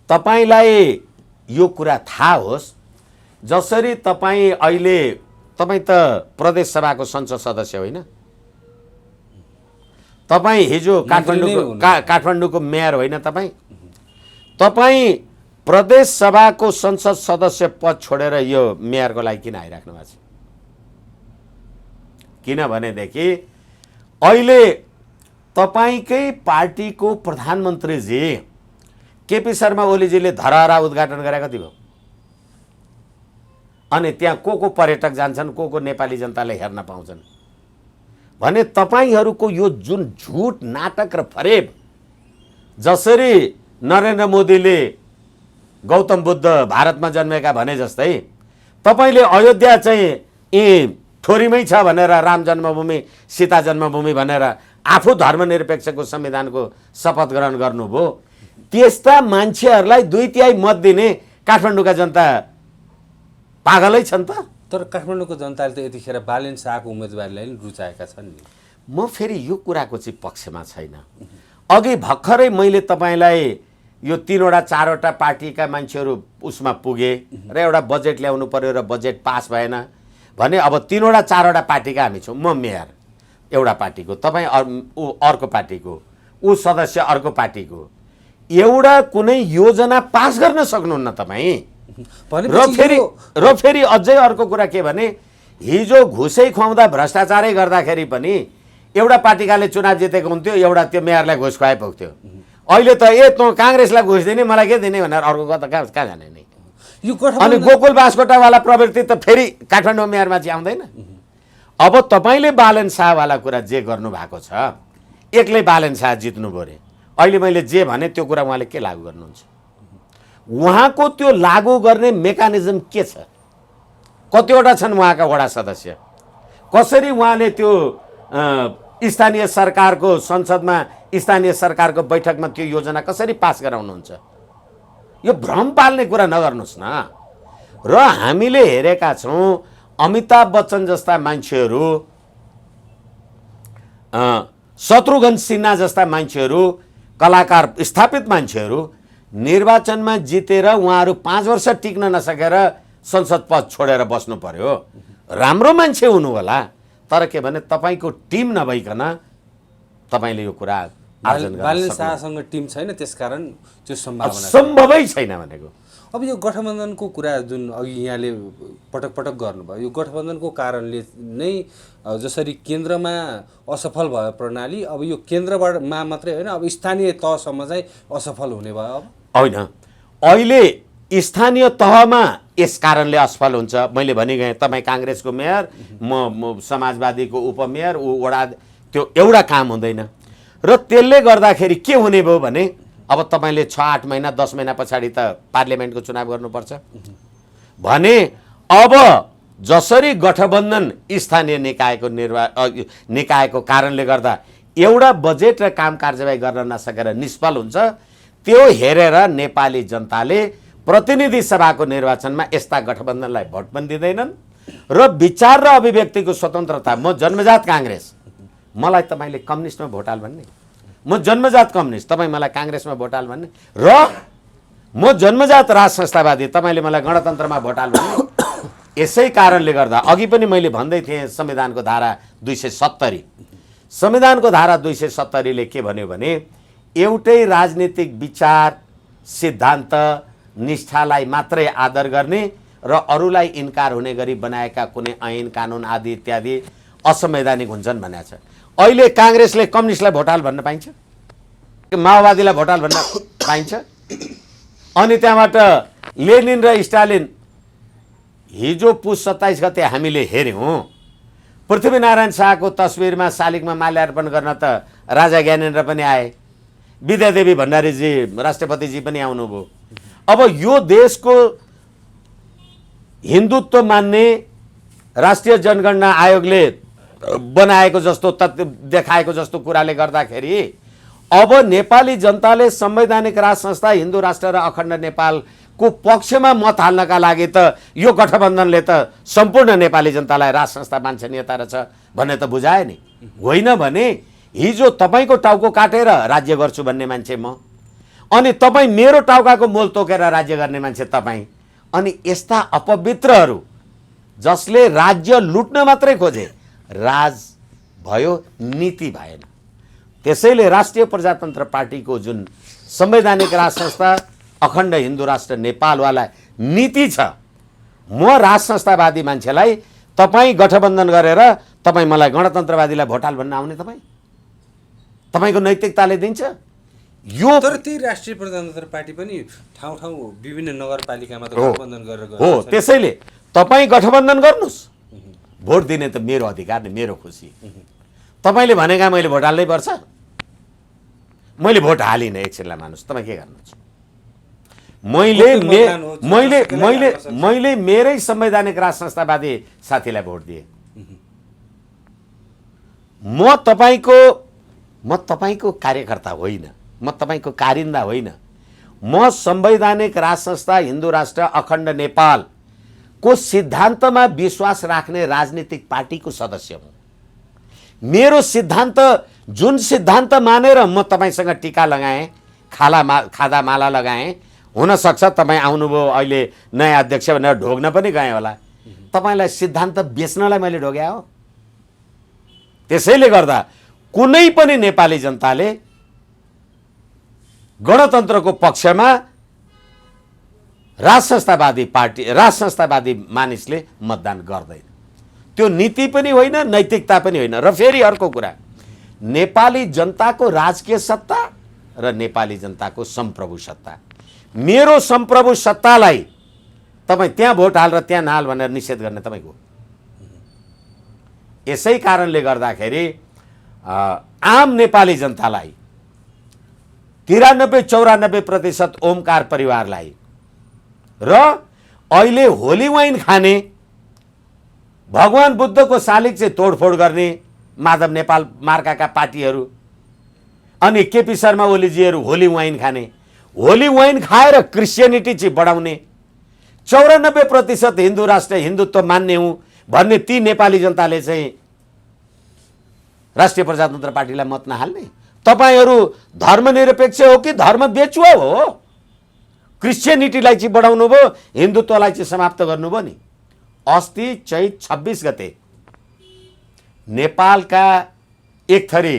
तपाईलाई यो कुरा थाहा होस्, जसरी तपाईँ अहिले तपाईँ त प्रदेश सभाको संसद सदस्य होइन, तपाईँ हिजो काठमाडौँको मेयर होइन, तपाईँ प्रदेश सभाको संसद सदस्य पद छोडेर यो मेयरको लागि किन आइराख्नु भएको छ? किनभनेदेखि अहिले तपाईँकै पार्टीको प्रधानमन्त्रीजी केपी शर्मा ओलीजीले धरहरा उद्घाटन गरे कति भयो? अनि त्यहाँ को पर्यटक जान्छन्, को नेपाली जनताले हेर्न पाउँछन् भने तपाईँहरूको यो जुन झुट नाटक र फरेब, जसरी नरेन्द्र मोदीले गौतम बुद्ध भारतमा जन्मेका भने जस्तै तपाईँले अयोध्या चाहिँ ठोरीमै छ भनेर राम जन्मभूमि सीता जन्मभूमि भनेर आफू धर्मनिरपेक्षको संविधानको शपथ ग्रहण गर्नुभयो। त्यस्ता मान्छेहरूलाई 2/3 मत दिने काठमाडौँका जनता पागलै छन् त। तर काठमाडौँको जनताले त यतिखेर बालेन शाहको उम्मेदवारीलाई नि रुचाएका छन् नि। म फेरि यो कुराको चाहिँ पक्षमा छैन। अघि भर्खरै मैले तपाईँलाई यो 3वटा 4वटा पार्टीका मान्छेहरू उसमा पुगे र एउटा बजेट ल्याउनु पर्यो र बजेट पास भएन भने अब 3वटा 4वटा पार्टीका हामी छौँ। म मेयर एउटा पार्टीको, तपाईँ अर्को पार्टीको, ऊ सदस्य अर्को पार्टीको, एउटा कुनै योजना पास गर्न सक्नुहुन्न तपाईँ। र फेरि अझै अर्को कुरा के भने हिजो घुसै खुवाउँदा भ्रष्टाचारै गर्दाखेरि पनि एउटा पार्टीकाले चुनाव जितेको हुन्थ्यो, एउटा त्यो मेयरलाई घुस खुवाए पुग्थ्यो। अहिले त तँ काङ्ग्रेसलाई घुस दिने मलाई के दिने भनेर अर्को त कहाँ जाने नि। अनि गोकुल बास्कोटावाला प्रवृत्ति त फेरि काठमाडौँ मेयरमा चाहिँ आउँदैन। अब तपाईँले बालेन शाहवाला कुरा जे गर्नुभएको छ, एक्लै बालेन शाह जित्नुभयो अरे। अहिले मैले जे भने त्यो कुरा उहाँले के लागू गर्नुहुन्छ? उहाँको त्यो लागू गर्ने मेकानिजम के छ? कतिवटा छन् उहाँका वडा सदस्य? कसरी उहाँले त्यो स्थानीय सरकारको संसदमा स्थानीय सरकारको बैठकमा त्यो योजना कसरी पास गराउनुहुन्छ? यो भ्रम पाल्ने कुरा नगर्नुहोस् न। र हामीले हेरेका छौँ अमिताभ बच्चन जस्ता मान्छेहरू, शत्रुघ्न सिन्हा जस्ता मान्छेहरू, कलाकार स्थापित मान्छेहरू निर्वाचनमा जितेर उहाँहरू 5 वर्ष टिक्न नसकेर संसद पद छोडेर बस्नु पर्यो। राम्रो मान्छे हुनु होला, तर के भने तपाईँको टिम नभइकन तपाईँले यो कुरा आर्जन गर्न बालेन शाहसँग टिम छैन, त्यसकारण त्यो सम्भवै छैन भनेको। अब यो गठबन्धनको कुरा जुन अघि यहाँले पटक पटक गर्नुभयो, यो गठबन्धनको कारणले नै जसरी केन्द्रमा असफल भयो प्रणाली, अब यो केन्द्रमा मात्रै होइन, अब स्थानीय तहसम्म चाहिँ असफल हुने भयो। अब होइन, अहिले स्थानीय तहमा यस कारणले असफल हुन्छ। मैले भनिगएँ, तपाईँ काङ्ग्रेसको मेयर, म समाजवादीको उपमेयर, ऊ वडा, त्यो एउटा काम हुँदैन। र त्यसले गर्दाखेरि के हुने भयो भने अब तपाईँले 6-8 महिना 10 महिना पछाडि त पार्लियामेन्टको चुनाव गर्नुपर्छ भने अब जसरी गठबन्धन स्थानीय निकायको कारणले गर्दा एउटा बजेट र काम कारबाही गर्न नसकेर निष्फल हुन्छ, त्यो हेरेर नेपाली जनताले प्रतिनिधि सभाको निर्वाचनमा यस्ता गठबन्धनलाई भोट पनि दिँदैनन्। र विचार र अभिव्यक्तिको स्वतन्त्रता, म जन्मजात काङ्ग्रेस, मलाई तपाईँले कम्युनिस्टमा भोट हाल भन्ने, म जन्मजात कम्युनिस्ट, तपाईँ मलाई काङ्ग्रेसमा भोट हाल भन्ने, र म जन्मजात राज संस्थावादी, तपाईँले मलाई गणतन्त्रमा भोट हाल भन्ने। यसै कारणले गर्दा अघि पनि मैले भन्दै थिएँ, संविधानको धारा 270, संविधानको धारा 270ले के भन्यो भने एउटै राजनीतिक विचार सिद्धान्त निष्ठालाई मात्रै आदर गर्ने र अरूलाई इन्कार हुने गरी बनाएका कुनै ऐन कानुन आदि इत्यादि असंवैधानिक हुन्छन् भनेको छ। अहिले काङ्ग्रेसले कम्युनिस्टलाई भोट हाल भन्न पाइन्छ, माओवादीलाई भोट हाल भन्न पाइन्छ। अनि त्यहाँबाट लेनिन र स्टालिन, हिजो पुस 27 गते हामीले हेऱ्यौँ, पृथ्वीनारायण शाहको तस्विरमा शालिगमा माल्यार्पण गर्न त राजा ज्ञानेन्द्र पनि आए, विद्यादेवी भण्डारीजी राष्ट्रपतिजी पनि आउनुभयो। अब यो देशको हिन्दुत्व मान्ने राष्ट्रिय जनगणना आयोगले बनाएको जस्तो देखाएको जस्तो कुराले गर्दाखेरि अब नेपाली जनताले संवैधानिक राज संस्था हिन्दू राष्ट्र र अखण्ड नेपालको पक्षमा मत हाल्नका लागि त यो गठबन्धनले त सम्पूर्ण नेपाली जनतालाई राज संस्था वाञ्छनीयता रहेछ भन्ने त बुझाए नि। होइन भने हिजो तपाईँको टाउको काटेर राज्य गर्छु भन्ने मान्छे म, अनि तपाईँ मेरो टाउकाको मोल तोकेर राज्य गर्ने मान्छे तपाईँ। अनि यस्ता अपवित्रहरू जसले राज्य लुट्न मात्रै खोजे, राज भयो, नीति भएन। त्यसैले राष्ट्रिय प्रजातन्त्र पार्टीको जुन संवैधानिक राज संस्था अखण्ड हिन्दू राष्ट्र नेपालवाला नीति छ, म राज संस्थावादी मान्छेलाई तपाईँ गठबन्धन गरेर तपाईँ मलाई गणतन्त्रवादीलाई भोटाल भन्न आउने तपाईँको नैतिकताले दिन्छ? यो तर त्यही राष्ट्रिय प्रजातन्त्र पार्टी पनि ठाउँ ठाउँ विभिन्न नगरपालिकामा त हो, गठबन्धन गरेर हो। त्यसैले तपाईँ गठबन्धन गर्नुहोस्, भोट दिने त मेरो अधिकार नि, मेरो खुसी। तपाईँले भनेका मैले भोट हाल्नै पर्छ, मैले भोट हालिनँ, एकछिनलाई मान्नुहोस्, तपाईँ के गर्नुहुन्छ? मैले मेरै संवैधानिक राज संस्थावादी साथीलाई भोट दिएँ। म तपाईँको कार्यकर्ता होइन, म तपाईँको कारिन्दा होइन। म संवैधानिक राज संस्था हिन्दू राष्ट्र अखण्ड नेपालको सिद्धान्तमा विश्वास राख्ने राजनीतिक पार्टीको सदस्य हुँ। मेरो सिद्धान्त, जुन सिद्धान्त मानेर म तपाईँसँग टिका लगाएँ, खादा माला लगाएँ, हुनसक्छ तपाईँ आउनुभयो अहिले नयाँ अध्यक्ष भनेर ढोग्न पनि गएँ होला, तपाईँलाई सिद्धान्त बेच्नलाई मैले ढोग्या हो। त्यसैले गर्दा कुनै पनि नेपाली जनताले गणतन्त्रको पक्षमा राज संस्थावादी मानिसले मतदान गर्दैन। त्यो नीति पनि होइन, नैतिकता पनि होइन। र फेरि अर्को कुरा, नेपाली जनताको राजकीय सत्ता र नेपाली जनताको सम्प्रभु सत्ता। मेरो सम्प्रभु सत्तालाई तपाईँ त्यहाँ भोट हाल र त्यहाँ नहाल भनेर निषेध गर्ने तपाईँको। यसै कारणले गर्दाखेरि आम नेपाली जनतालाई 93-94% ओमकार परिवारलाई र अहिले होली वाइन खाने, भगवान बुद्धको शालिग चाहिँ तोडफोड गर्ने माधव नेपाल मार्काका पार्टीहरू, अनि केपी शर्मा ओलीजीहरू होली वाइन खाने, होली वाइन खाएर क्रिस्चियनिटी चाहिँ बढाउने, 94% हिन्दू राष्ट्र हिन्दुत्व मान्ने हुँ भन्ने ती नेपाली जनताले चाहिँ राष्ट्रिय प्रजातन्त्र पार्टीलाई मत नहाल्ने। तपाईहरू धर्मनिरपेक्ष हो कि धर्म बेचुवा हो? क्रिस्चियनिटीलाई चाहिँ बढाउनु भयो, हिन्दुत्वलाई चाहिँ समाप्त गर्नुभयो नि। अस्ति चैत 26 गते नेपालका एक थरी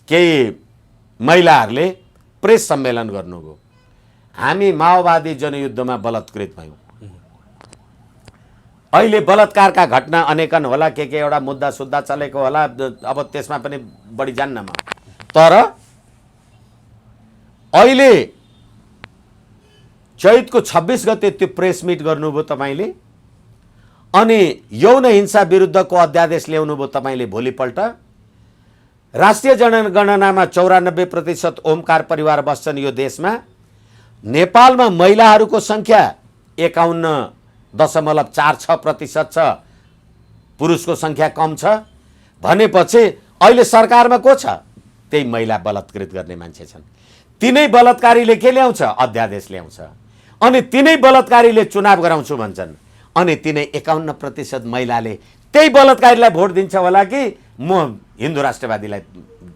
केही महिलाहरूले प्रेस सम्मेलन गर्नुभयो। हामी माओवादी जनयुद्धमा बलात्कृत भयौँ। अहिले बलात्कारका घटना अनेकन होला, के एउटा मुद्दा सुद्धा चलेको होला, अब त्यसमा पनि बढी जान्न म। तर अहिले चैतको 26 गते त्यो प्रेस मिट गर्नुभयो तपाईँले, अनि यौन हिंसा विरुद्धको अध्यादेश ल्याउनुभयो तपाईँले। भोलिपल्ट राष्ट्रिय जनगणनामा 94% ओमकार परिवार बस्छन् यो देशमा। नेपालमा महिलाहरूको सङ्ख्या 51.46% छ, पुरुषको सङ्ख्या कम छ भनेपछि अहिले सरकारमा को छ? त्यही महिला बलात्कृत गर्ने मान्छे छन्। तिनै बलात्कारीले के ल्याउँछ? अध्यादेश ल्याउँछ। अनि तिनै बलात्कारीले चुनाव गराउँछु भन्छन्, अनि तिनै 51% महिलाले त्यही बलात्कारीलाई भोट दिन्छ होला कि म हिन्दू राष्ट्रवादीलाई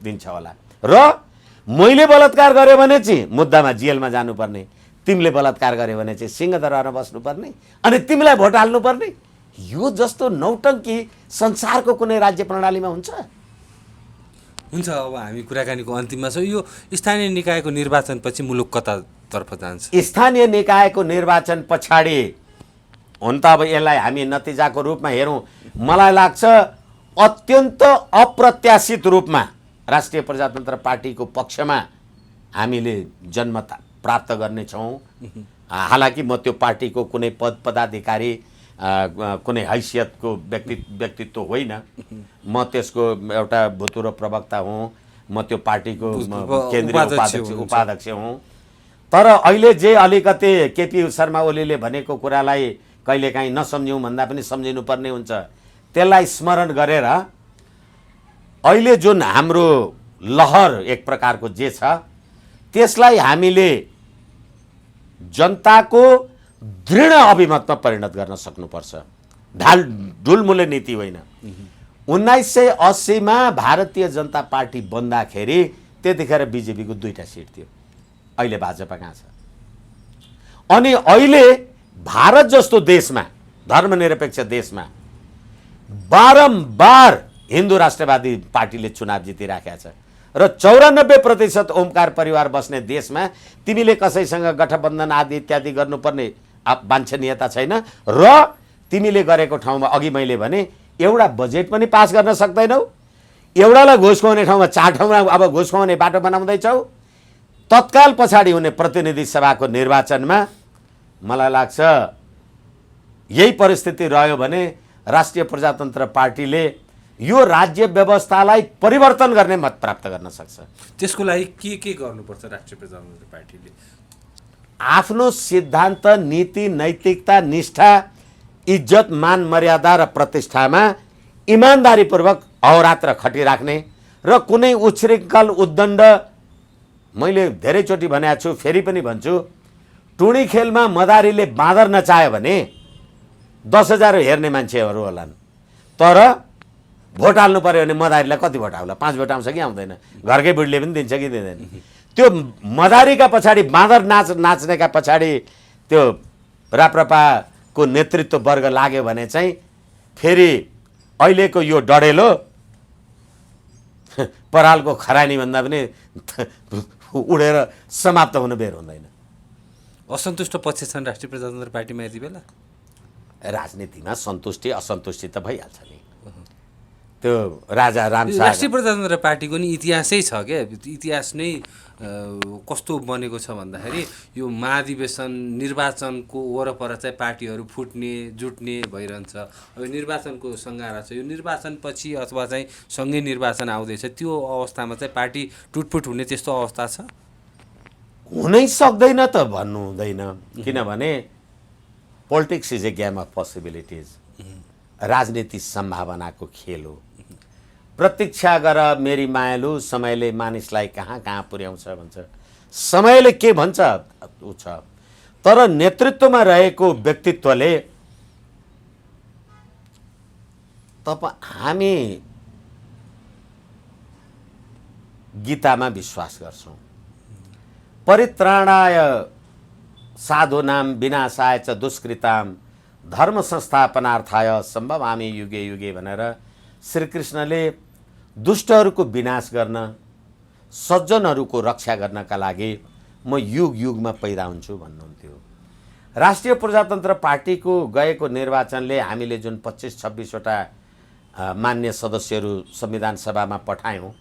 दिन्छ होला। र मैले बलात्कार गरेँ भने चाहिँ मुद्दामा जेलमा जानुपर्ने, तिमीले बलात्कार गर्यो भने चाहिँ सिंहदरबारमा बस्नुपर्ने, अनि तिमीलाई भोट हाल्नुपर्ने। यो जस्तो नौटङ्की संसारको कुनै राज्य प्रणालीमा हुन्छ? हुन्छ। अब हामी कुराकानीको अन्तिममा छौँ। यो स्थानीय निकायको निर्वाचनपछि मुलुक कतातर्फ जान्छ? स्थानीय निकायको निर्वाचन पछाडि हुन त अब यसलाई हामी नतिजाको रूपमा हेरौँ, मलाई लाग्छ अत्यन्त अप्रत्याशित रूपमा राष्ट्रिय प्रजातन्त्र पार्टीको पक्षमा हामीले जनमत प्राप्त गर्नेछौँ। हालाकि म त्यो पार्टीको कुनै पदाधिकारी, कुनै हैसियतको व्यक्तित्व होइन, म त्यसको एउटा भूतपूर्व प्रवक्ता हुँ, म त्यो पार्टीको केन्द्रीय उपाध्यक्ष हुँ। तर अहिले जे अलिकति केपी शर्मा ओलीले भनेको कुरालाई कहिलेकाहीँ नसम्झौँ भन्दा पनि सम्झिनुपर्ने हुन्छ। त्यसलाई स्मरण गरेर अहिले जुन हाम्रो लहर एक प्रकारको जे छ, त्यसलाई हामीले जनताको दृढ अभिमतमा परिणत गर्न सक्नुपर्छ। ढुलमुले नीति होइन। 1980 मा भारतीय जनता पार्टी बन्दाखेरि त्यतिखेर बिजेपीको 2टा सिट थियो। अहिले भाजपा कहाँ छ? अनि अहिले भारत जस्तो देशमा, धर्मनिरपेक्ष देशमा बारम्बार हिन्दू राष्ट्रवादी पार्टीले चुनाव जितिराखेका छ र 94% ओमकार परिवार बस्ने देशमा तिमीले कसैसँग गठबन्धन आदि इत्यादि गर्नुपर्ने वाञ्छनीयता छैन र तिमीले गरेको ठाउँमा अघि मैले भने एउटा बजेट पनि पास गर्न सक्दैनौ, एउटालाई घुस खुवाउने ठाउँमा 4 ठाउँमा अब घुस खुवाउने बाटो बनाउँदैछौ। तत्काल पछाडि हुने प्रतिनिधि सभाको निर्वाचनमा मलाई लाग्छ यही परिस्थिति रह्यो भने राष्ट्रिय प्रजातन्त्र पार्टीले यो राज्य व्यवस्थालाई परिवर्तन गर्ने मत प्राप्त गर्न सक्छ। त्यसको लागि के गर्नुपर्छ राष्ट्रिय प्रजातन्त्र पार्टीले? आफ्नो सिद्धान्त, नीति, नैतिकता, निष्ठा, इज्जत, मान, मर्यादा र प्रतिष्ठामा इमान्दारीपूर्वक अहोरात्र खटिराख्ने र कुनै उच्छृङ्खल उद्दण्ड, मैले धेरैचोटि भनेको छु, फेरि पनि भन्छु, टुणी खेलमा मदारीले बाँदर नचाह्यो भने 10,000 हेर्ने मान्छेहरू होलान्, तर भोट हाल्नु पर्यो भने मदारीलाई कति भोट आउला? 5 भोट आउँछ कि आउँदैन? घरकै बुढीले पनि दिन्छ कि दिँदैन? त्यो मदारीका पछाडि, बाँदर नाच्नेका पछाडि त्यो राप्रपाको नेतृत्व वर्ग लाग्यो भने चाहिँ फेरि अहिलेको यो डढेलो परालको खरानी भन्दा पनि उडेर समाप्त हुनु बेर हुँदैन। असन्तुष्ट पक्ष छन् राष्ट्रिय प्रजातन्त्र पार्टीमा यति बेला? राजनीतिमा सन्तुष्टि असन्तुष्टि त भइहाल्छ नि। त्यो राजा रामशाह राष्ट्रिय प्रजातन्त्र पार्टीको नि इतिहासै छ क्या, इतिहास नै कस्तो बनेको छ भन्दाखेरि यो महाधिवेशन निर्वाचनको वरपर चाहिँ पार्टीहरू फुट्ने जुट्ने भइरहन्छ। अब निर्वाचनको सङ्घारा छ, यो निर्वाचनपछि अथवा चाहिँ सँगै निर्वाचन आउँदैछ, त्यो अवस्थामा चाहिँ पार्टी टुटफुट हुने त्यस्तो अवस्था छ? हुनै सक्दैन त भन्नु हुँदैन, किनभने politics is a game of possibilities. राजनीति सम्भावनाको खेल हो। प्रतीक्षा गर मेरी मायालु, समयले मानिसलाई कहाँ कहाँ पुर्याउँछ भन्छ। समयले के भन्छ ऊ छ, तर नेतृत्वमा रहेको व्यक्तित्वले हामी गीतामा विश्वास गर्छौँ, परित्राणाय साधूनां विनाशाय च दुष्कृतां धर्म संस्थापनार्थाय सम्भवामि युगे युगे भनेर श्रीकृष्णले दुष्टहरूको विनाश गर्न, सज्जनहरूको रक्षा गर्नका लागि म युग युगमा पैदा हुन्छु भन्नुहुन्थ्यो। राष्ट्रिय प्रजातन्त्र पार्टीको गएको निर्वाचनले हामीले जुन 25-26 वटा मान्य सदस्यहरू संविधान सभामा पठायौँ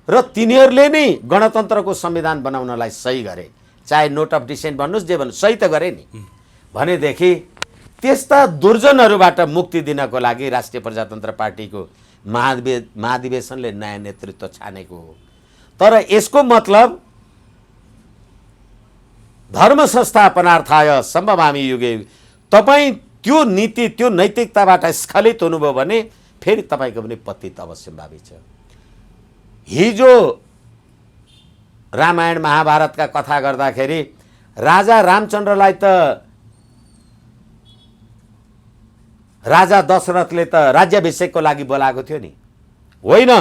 र तिनीहरूले नै गणतन्त्रको संविधान बनाउनलाई सही गरे, चाहे नोट अफ डिसेन्ट भन्नुहोस् जे भन्नुहोस्, सही त गरे नि। भनेदेखि त्यस्ता दुर्जनहरूबाट मुक्ति दिनको लागि राष्ट्रिय प्रजातन्त्र पार्टीको महाधिवेशनले नयाँ नेतृत्व छानेको हो। तर यसको मतलब धर्म संस्थापनार्थाय सम्भवामि युगे, तपाईँ त्यो नीति त्यो नैतिकताबाट स्खलित हुनुभयो भने फेरि तपाईँको पनि पतित अवश्यम्भावी छ। हिजो रामायण महाभारतका कथा गर्दाखेरि राजा रामचन्द्रलाई त राजा दशरथले त राज्याभिषेकको लागि बोलाएको थियो नि, होइन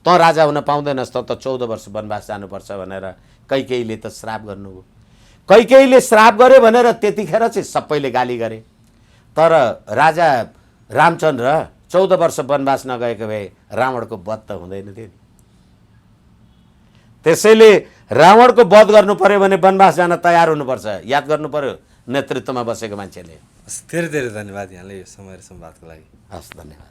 त राजा हुन पाउँदैनस्, त 14 वर्ष वनवास जानुपर्छ भनेर कैकेयीले त श्राप गर्नुभयो। कैकेयीले श्राप गर्यो भनेर त्यतिखेर चाहिँ सबैले गाली गरे, तर राजा रामचन्द्र 14 वर्ष वनवास नगएको भए रावणको वध त हुँदैन थियो नि। त्यसैले रावणको वध गर्नु पर्यो भने वनवास जान तयार हुनुपर्छ, याद गर्नु पर्यो नेतृत्वमा बसेको मान्छेले। धेरै धेरै धन्यवाद यहाँले यो समय र संवादको लागि। हस्, धन्यवाद।